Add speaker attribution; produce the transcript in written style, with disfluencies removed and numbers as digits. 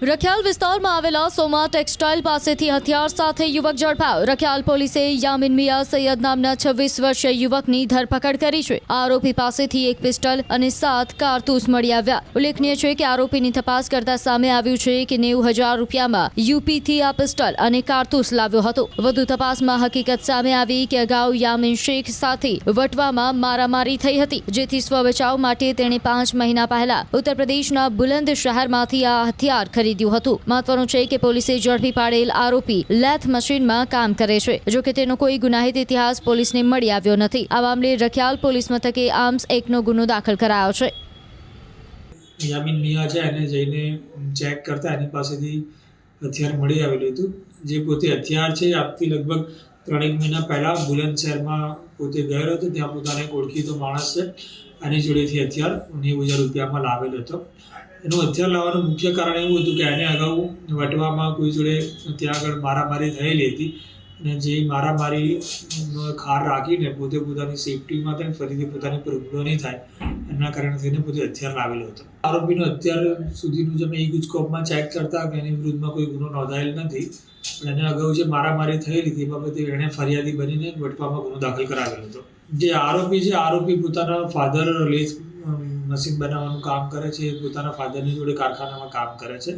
Speaker 1: રખિયાલ વિસ્તારમાં આવેલા સોમા ટેક્સટાઇલ પાસેથી હથિયાર સાથે યુવક ઝડપાયો। રખિયાલ પોલીસે યામીન મિયા સૈયદ નામના 26 વર્ષીય યુવકની ધરપકડ કરી છે। આરોપી પાસેથી એક પિસ્ટલ અને 7 કારતૂસ મળી આવ્યા। ઉલ્લેખનીય છે કે આરોપીની તપાસ કરતા સામે આવ્યું છે કે 90,000 રૂપિયામાં યુપીથી આ પિસ્ટલ અને કારતૂસ લાવ્યો હતો। વધુ તપાસમાં હકીકત સામે આવી કે અગાઉ યામીન શેખ સાથે વટવામાં મારામારી થઈ હતી, જેથી સ્વબચાવ માટે તેણે 5 મહિના પહેલા ઉત્તર પ્રદેશના બુલંદ શહેરમાંથી આ હથિયાર ખરીદ્યું હતું। મહત્વનું છે કે પોલીસે ઝડપી પાડેલ આરોપી લેથ મશીનમાં કામ કરે છે, જો કે તેનો કોઈ ગુનાહિત ઇતિહાસ પોલીસને મળી આવ્યો નથી। આ મામલે રખિયાલ પોલીસ મથકે આર્મ્સ એક્ટનો ગુનો દાખલ કરાયો છે।
Speaker 2: યામીન મિયા છે એને જઈને ચેક કરતા એની પાસેથી હથિયાર મળી આવેલું હતું, જે પોતે હથિયાર છે આજથી લગભગ 3 મહિના પહેલાં બુલંદ શહેરમાં પોતે ગયેલો હતો। ત્યાં પોતાને એક ઓળખીતો માણસ છે એની જોડેથી હથિયાર 90,000 રૂપિયામાં લાવેલો હતો। એનું હથિયાર લાવવાનું મુખ્ય કારણ એવું હતું કે એને અગાઉ વટવામાં કોઈ જોડે ત્યાં આગળ મારામારી થયેલી હતી અને જે મારામારીનો ખાર રાખીને પોતે પોતાની સેફટીમાં તેને ફરીથી પોતાની પર હુમલો નહીં થાય એના કારણે તેને પોતે હથિયાર લાવેલો હતો। આરોપીનો અત્યાર સુધીનું જે મેં ગુજકોપમાં ચેક કરતા કે એની વિરુદ્ધમાં કોઈ ગુનો નોંધાયેલ નથી, પણ એને અગાઉ જે મારામારી થયેલી હતી એ બાબતે એણે ફરિયાદી બનીને વટવામાં ગુનો દાખલ કરાવેલો હતો। જે આરોપી છે આરોપી પોતાના ફાધર લેથ મશીન બનાવવાનું કામ કરે છે, પોતાના ફાધરની જોડે કારખાનામાં કામ કરે છે।